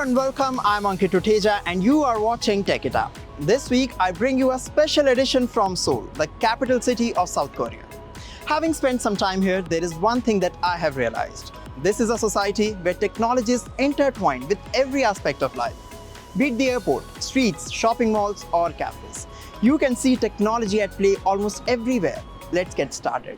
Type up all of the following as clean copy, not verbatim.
and welcome. I'm Ankit Tuteja and you are watching Tech It Up. This week, I bring you a special edition from Seoul, the capital city of South Korea. Having spent some time here, there is one thing that I have realized. This is a society where technology is intertwined with every aspect of life. Be it the airport, streets, shopping malls, or cafes. You can see technology at play almost everywhere. Let's get started.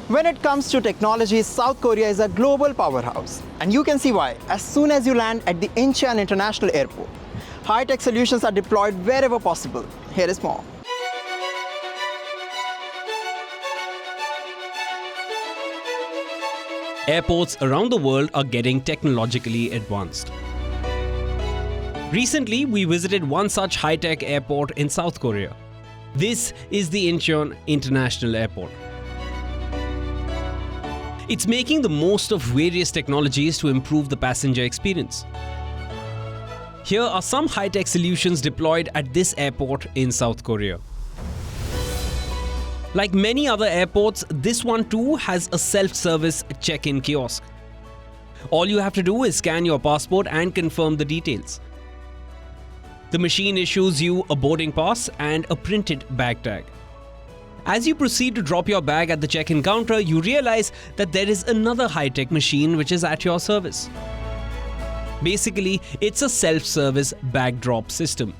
When it comes to technology, South Korea is a global powerhouse. And you can see why. As soon as you land at the Yongsan International Airport, high-tech solutions are deployed wherever possible. Here is more. Airports around the world are getting technologically advanced. Recently, we visited one such high-tech airport in South Korea. This is the Incheon International Airport. It's making the most of various technologies to improve the passenger experience. Here are some high-tech solutions deployed at this airport in South Korea. Like many other airports, this one too has a self-service check-in kiosk. All you have to do is scan your passport and confirm the details. The machine issues you a boarding pass and a printed bag tag. As you proceed to drop your bag at the check-in counter, you realize that there is another high-tech machine which is at your service. Basically, it's a self-service bag drop system.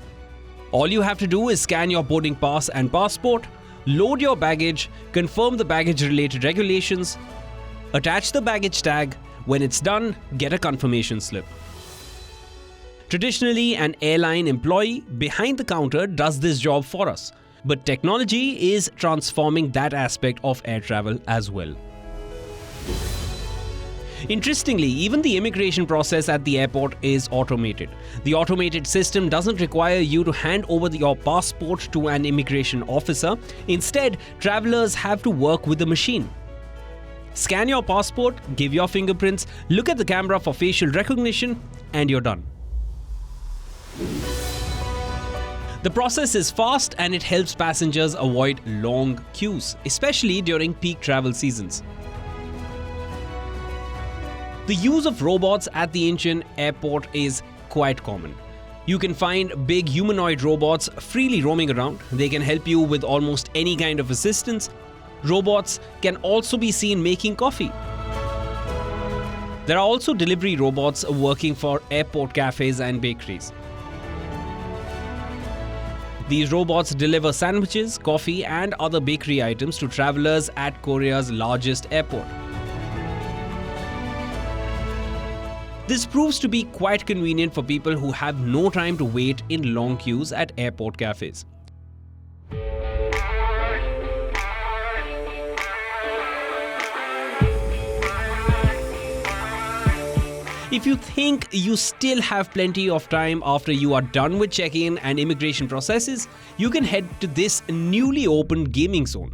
All you have to do is scan your boarding pass and passport, load your baggage, confirm the baggage-related regulations, attach the baggage tag. When it's done, get a confirmation slip. Traditionally, an airline employee behind the counter does this job for us. But technology is transforming that aspect of air travel as well. Interestingly, even the immigration process at the airport is automated. The automated system doesn't require you to hand over your passport to an immigration officer. Instead, travelers have to work with the machine. Scan your passport, give your fingerprints, look at the camera for facial recognition, and you're done. The process is fast and it helps passengers avoid long queues, especially during peak travel seasons. The use of robots at the Incheon airport is quite common. You can find big humanoid robots freely roaming around. They can help you with almost any kind of assistance. Robots can also be seen making coffee. There are also delivery robots working for airport cafes and bakeries. These robots deliver sandwiches, coffee, and other bakery items to travelers at Korea's largest airport. This proves to be quite convenient for people who have no time to wait in long queues at airport cafes. If you think you still have plenty of time after you are done with check-in and immigration processes, you can head to this newly opened gaming zone.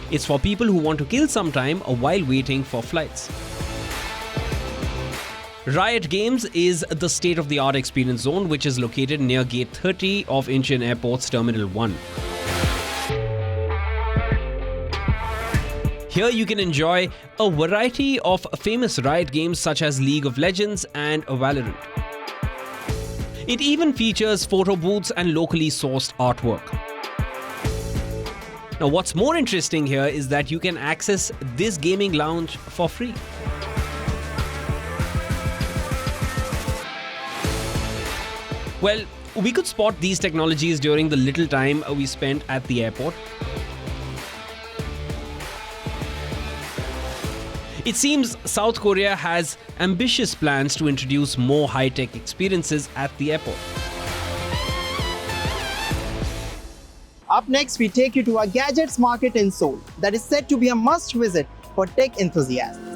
It's for people who want to kill some time while waiting for flights. Riot Games is the state-of-the-art experience zone which is located near Gate 30 of Incheon Airport's Terminal 1. Here you can enjoy a variety of famous Riot games such as League of Legends and Valorant. It even features photo booths and locally sourced artwork. Now what's more interesting here is that you can access this gaming lounge for free. Well, we could spot these technologies during the little time we spent at the airport. It seems South Korea has ambitious plans to introduce more high-tech experiences at the airport. Up next, we take you to a gadgets market in Seoul that is said to be a must-visit for tech enthusiasts.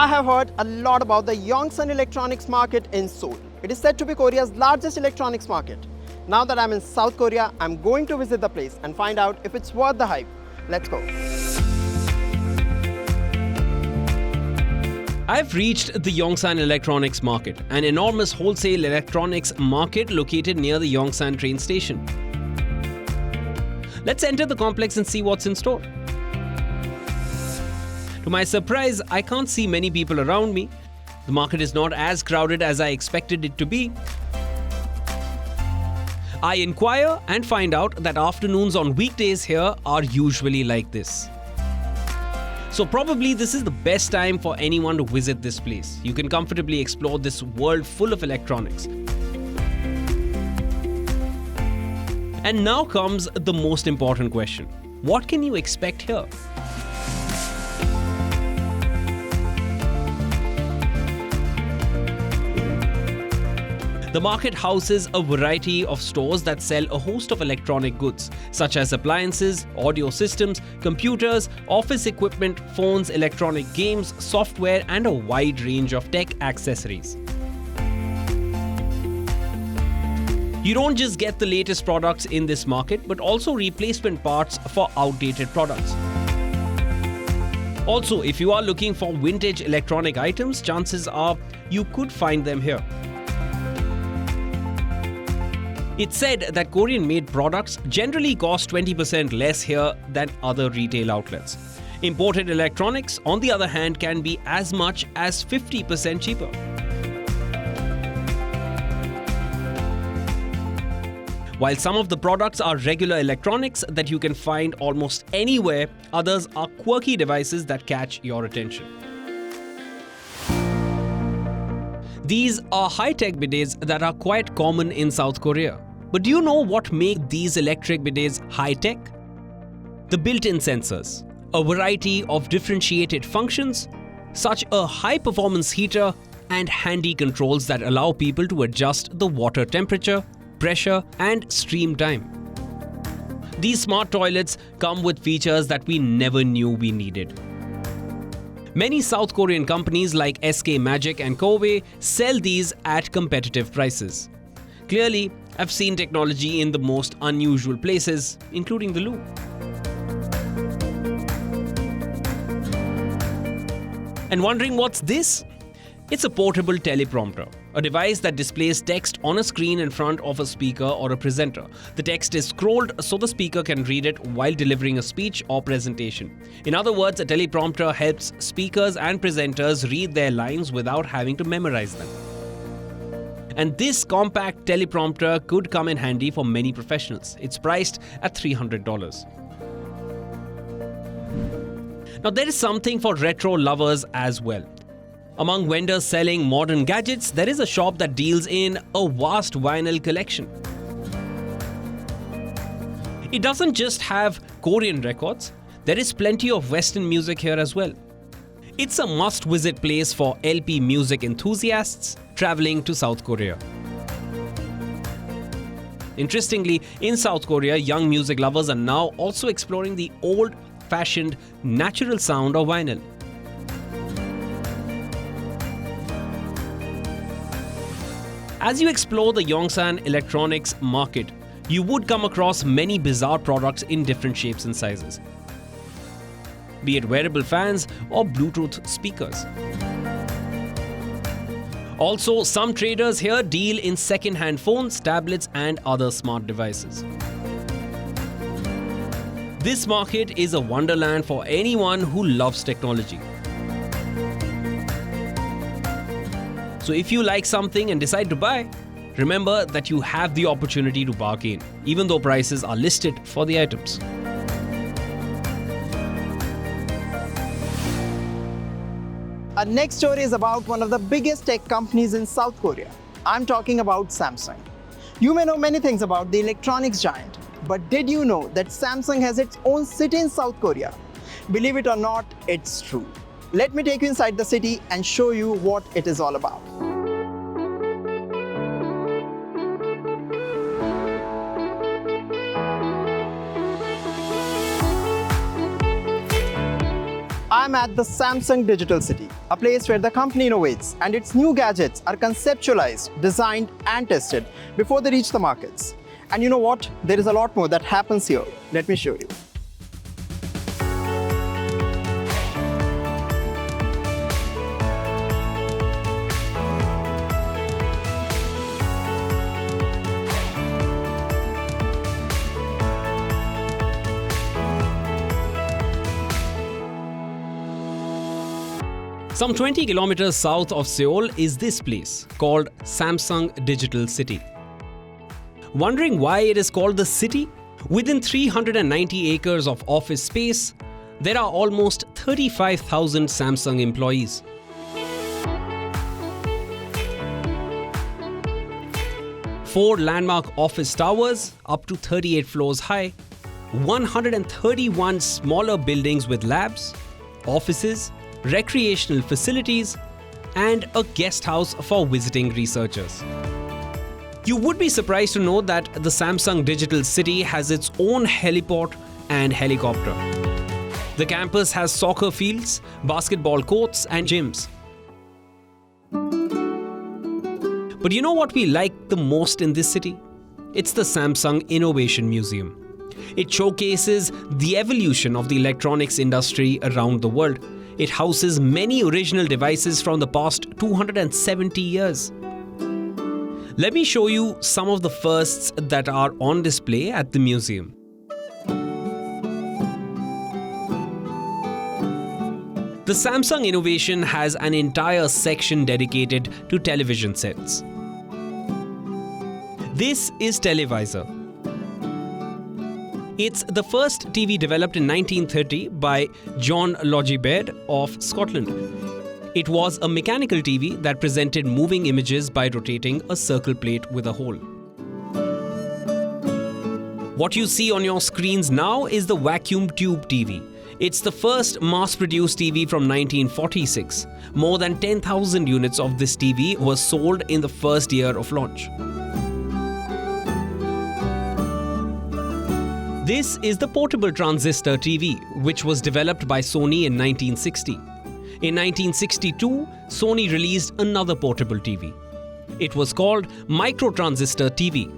I have heard a lot about the Yongsan electronics market in Seoul. It is said to be Korea's largest electronics market. Now that I'm in South Korea, I'm going to visit the place and find out if it's worth the hype. Let's go. I've reached the Yongsan Electronics Market, an enormous wholesale electronics market located near the Yongsan train station. Let's enter the complex and see what's in store. To my surprise, I can't see many people around me. The market is not as crowded as I expected it to be. I inquire and find out that afternoons on weekdays here are usually like this. So probably this is the best time for anyone to visit this place. You can comfortably explore this world full of electronics. And now comes the most important question. What can you expect here? The market houses a variety of stores that sell a host of electronic goods, such as appliances, audio systems, computers, office equipment, phones, electronic games, software, and a wide range of tech accessories. You don't just get the latest products in this market, but also replacement parts for outdated products. Also, if you are looking for vintage electronic items, chances are you could find them here. It's said that Korean-made products generally cost 20% less here than other retail outlets. Imported electronics, on the other hand, can be as much as 50% cheaper. While some of the products are regular electronics that you can find almost anywhere, others are quirky devices that catch your attention. These are high-tech bidets that are quite common in South Korea. But do you know what makes these electric bidets high-tech? The built-in sensors, a variety of differentiated functions, such a high-performance heater, and handy controls that allow people to adjust the water temperature, pressure, and stream time. These smart toilets come with features that we never knew we needed. Many South Korean companies like SK Magic and Kobe sell these at competitive prices. Clearly, I've seen technology in the most unusual places, including the loo. And wondering what's this? It's a portable teleprompter, a device that displays text on a screen in front of a speaker or a presenter. The text is scrolled so the speaker can read it while delivering a speech or presentation. In other words, a teleprompter helps speakers and presenters read their lines without having to memorize them. And this compact teleprompter could come in handy for many professionals. It's priced at $300. Now there is something for retro lovers as well. Among vendors selling modern gadgets, there is a shop that deals in a vast vinyl collection. It doesn't just have Korean records, there is plenty of Western music here as well. It's a must-visit place for LP music enthusiasts traveling to South Korea. Interestingly, in South Korea, young music lovers are now also exploring the old-fashioned natural sound of vinyl. As you explore the Yongsan electronics market, you would come across many bizarre products in different shapes and sizes, be it wearable fans or Bluetooth speakers. Also, some traders here deal in second-hand phones, tablets, and other smart devices. This market is a wonderland for anyone who loves technology. So if you like something and decide to buy, remember that you have the opportunity to bargain, even though prices are listed for the items. Our next story is about one of the biggest tech companies in South Korea. I'm talking about Samsung. You may know many things about the electronics giant, but did you know that Samsung has its own city in South Korea? Believe it or not, it's true. Let me take you inside the city and show you what it is all about. I'm at the Samsung Digital City, a place where the company innovates and its new gadgets are conceptualized, designed, and tested before they reach the markets. And you know what? There is a lot more that happens here. Let me show you. Some 20 kilometers south of Seoul is this place called Samsung Digital City. Wondering why it is called the city? Within 390 acres of office space, there are almost 35,000 Samsung employees. Four landmark office towers up to 38 floors high, 131 smaller buildings with labs, offices, recreational facilities, and a guest house for visiting researchers. You would be surprised to know that the Samsung Digital City has its own heliport and helicopter. The campus has soccer fields, basketball courts, and gyms. But you know what we like the most in this city? It's the Samsung Innovation Museum. It showcases the evolution of the electronics industry around the world. It houses many original devices from the past 270 years. Let me show you some of the firsts that are on display at the museum. The Samsung Innovation has an entire section dedicated to television sets. This is Televisor. It's the first TV developed in 1930 by John Logibert of Scotland. It was a mechanical TV that presented moving images by rotating a circle plate with a hole. What you see on your screens now is the vacuum tube TV. It's the first mass-produced TV from 1946. More than 10,000 units of this TV were sold in the first year of launch. This is the portable transistor TV, which was developed by Sony in 1960. In 1962, Sony released another portable TV. It was called microtransistor TV.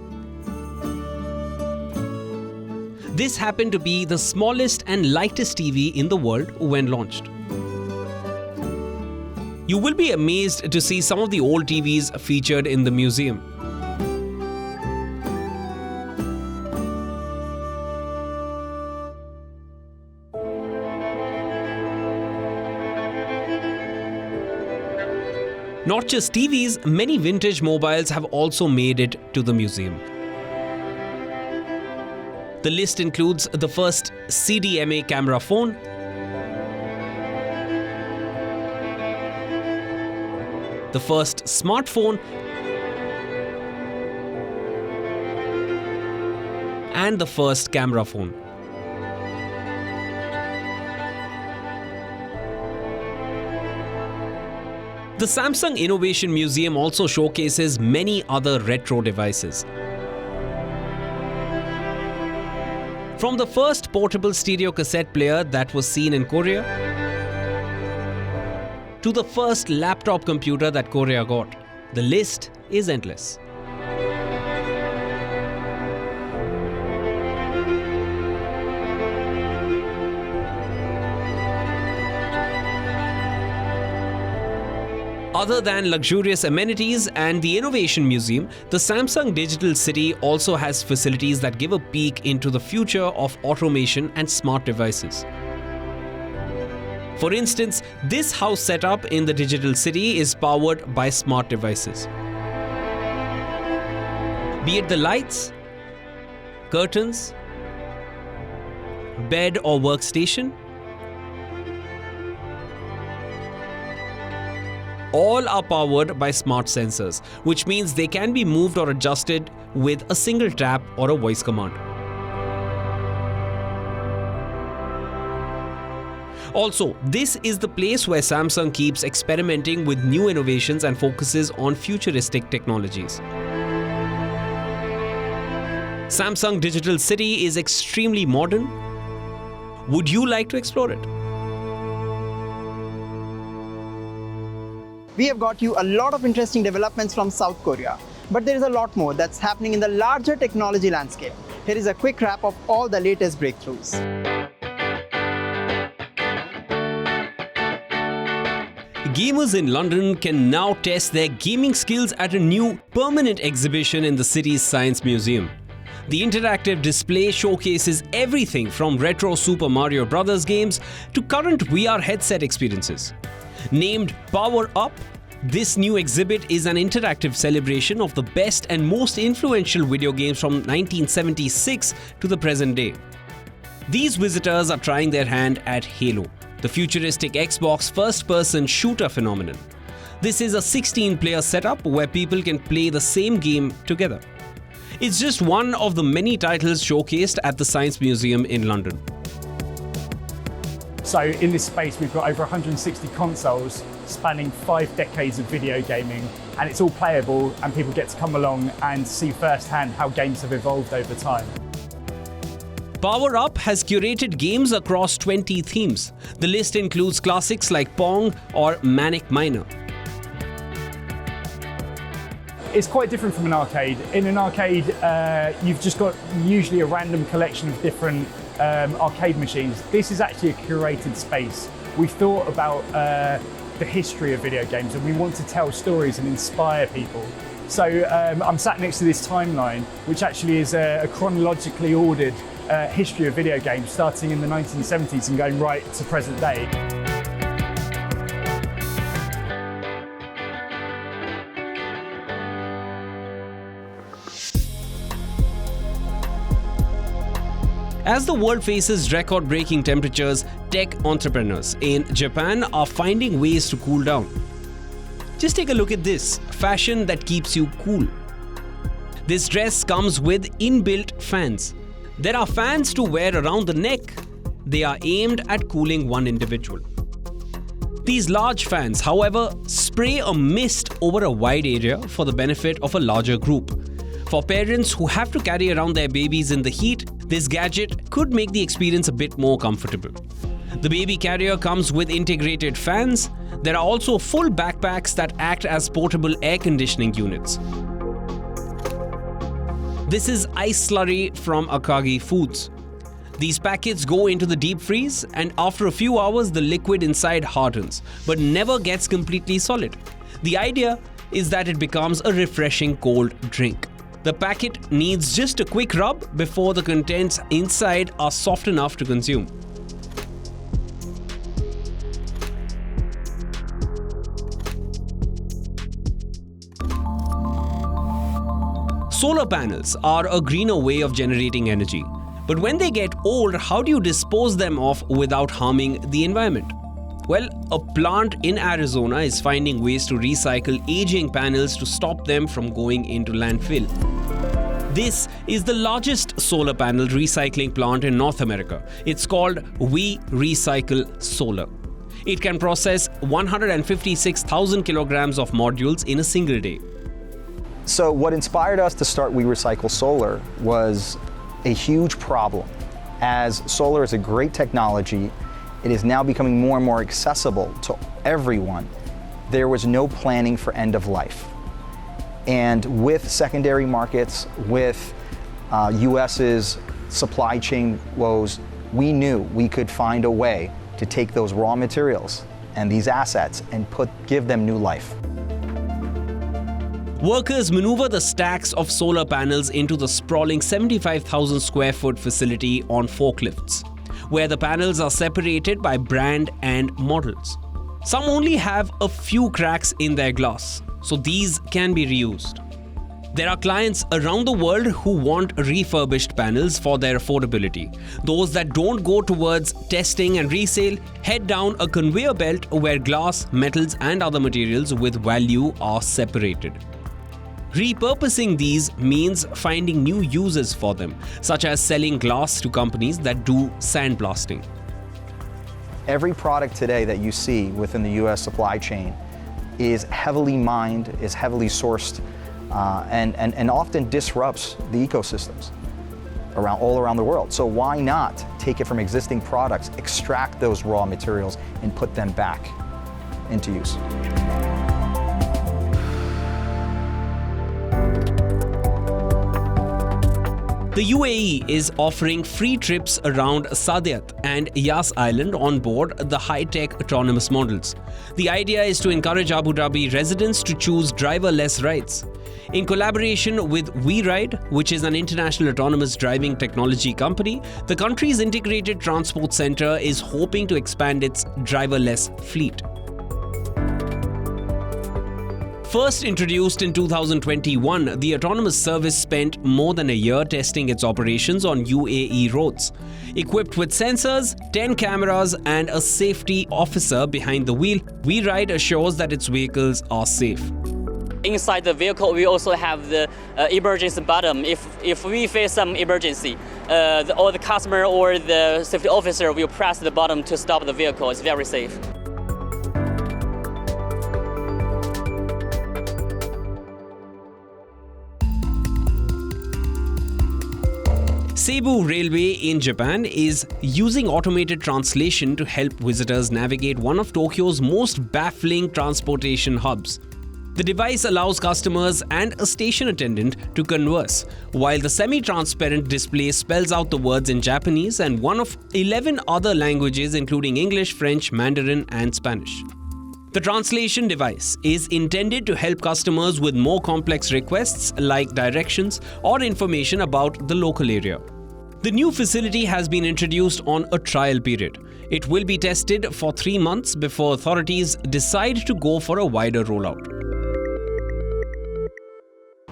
This happened to be the smallest and lightest TV in the world when launched. You will be amazed to see some of the old TVs featured in the museum. Not just TVs, many vintage mobiles have also made it to the museum. The list includes the first CDMA camera phone, the first smartphone, and the first camera phone. The Samsung Innovation Museum also showcases many other retro devices. From the first portable stereo cassette player that was seen in Korea, to the first laptop computer that Korea got, the list is endless. Other than luxurious amenities and the Innovation Museum, the Samsung Digital City also has facilities that give a peek into the future of automation and smart devices. For instance, this house setup in the Digital City is powered by smart devices. Be it the lights, curtains, bed or workstation, all are powered by smart sensors, which means they can be moved or adjusted with a single tap or a voice command. Also, this is the place where Samsung keeps experimenting with new innovations and focuses on futuristic technologies. Samsung Digital City is extremely modern. Would you like to explore it? We have got you a lot of interesting developments from South Korea. But there is a lot more that's happening in the larger technology landscape. Here is a quick wrap of all the latest breakthroughs. Gamers in London can now test their gaming skills at a new permanent exhibition in the city's Science Museum. The interactive display showcases everything from retro Super Mario Bros. Games to current VR headset experiences. Named Power Up, this new exhibit is an interactive celebration of the best and most influential video games from 1976 to the present day. These visitors are trying their hand at Halo, the futuristic Xbox first-person shooter phenomenon. This is a 16-player setup where people can play the same game together. It's just one of the many titles showcased at the Science Museum in London. So in this space, we've got over 160 consoles spanning 5 decades of video gaming, and it's all playable, and people get to come along and see firsthand how games have evolved over time. Power Up has curated games across 20 themes. The list includes classics like Pong or Manic Miner. It's quite different from an arcade. In an arcade, you've just got usually a random collection of different arcade machines. This is actually a curated space. We thought about the history of video games, and we want to tell stories and inspire people. So I'm sat next to this timeline, which actually is a chronologically ordered history of video games, starting in the 1970s and going right to present day. As the world faces record-breaking temperatures, tech entrepreneurs in Japan are finding ways to cool down. Just take a look at this, fashion that keeps you cool. This dress comes with inbuilt fans. There are fans to wear around the neck. They are aimed at cooling one individual. These large fans, however, spray a mist over a wide area for the benefit of a larger group. For parents who have to carry around their babies in the heat, this gadget could make the experience a bit more comfortable. The baby carrier comes with integrated fans. There are also full backpacks that act as portable air conditioning units. This is ice slurry from Akagi Foods. These packets go into the deep freeze, and after a few hours the liquid inside hardens, but never gets completely solid. The idea is that it becomes a refreshing cold drink. The packet needs just a quick rub before the contents inside are soft enough to consume. Solar panels are a greener way of generating energy. But when they get old, how do you dispose them of without harming the environment? Well, a plant in Arizona is finding ways to recycle aging panels to stop them from going into landfill. This is the largest solar panel recycling plant in North America. It's called We Recycle Solar. It can process 156,000 kilograms of modules in a single day. So what inspired us to start We Recycle Solar was a huge problem. As solar is a great technology, it is now becoming more and more accessible to everyone. There was no planning for end of life. And with secondary markets, with US's supply chain woes, we knew we could find a way to take those raw materials and these assets and give them new life. Workers maneuver the stacks of solar panels into the sprawling 75,000 square foot facility on forklifts, where the panels are separated by brand and models. Some only have a few cracks in their glass, so these can be reused. There are clients around the world who want refurbished panels for their affordability. Those that don't go towards testing and resale head down a conveyor belt where glass, metals, and other materials with value are separated. Repurposing these means finding new uses for them, such as selling glass to companies that do sandblasting. Every product today that you see within the US supply chain is heavily mined, is heavily sourced, and often disrupts the ecosystems all around the world. So why not take it from existing products, extract those raw materials, and put them back into use? The UAE is offering free trips around Saadiyat and Yas Island on board the Hightech autonomous models. The idea is to encourage Abu Dhabi residents to choose driverless rides. In collaboration with WeRide, which is an international autonomous driving technology company, the country's integrated transport center is hoping to expand its driverless fleet. First introduced in 2021, the autonomous service spent more than a year testing its operations on UAE roads. Equipped with sensors, 10 cameras, and a safety officer behind the wheel, WeRide assures that its vehicles are safe. Inside the vehicle, we also have the emergency button. If we face some emergency, or the customer or the safety officer will press the button to stop the vehicle. It's very safe. Cebu Railway in Japan is using automated translation to help visitors navigate one of Tokyo's most baffling transportation hubs. The device allows customers and a station attendant to converse, while the semi-transparent display spells out the words in Japanese and one of 11 other languages including English, French, Mandarin, and Spanish. The translation device is intended to help customers with more complex requests like directions or information about the local area. The new facility has been introduced on a trial period. It will be tested for 3 months before authorities decide to go for a wider rollout.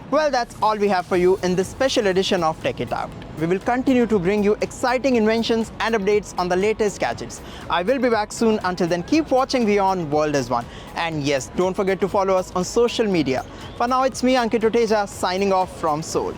Well, that's all we have for you in this special edition of Tech It Out. We will continue to bring you exciting inventions and updates on the latest gadgets. I will be back soon. Until then, keep watching WION World as One. And yes, don't forget to follow us on social media. For now, it's me, Ankit Tuteja, signing off from Seoul.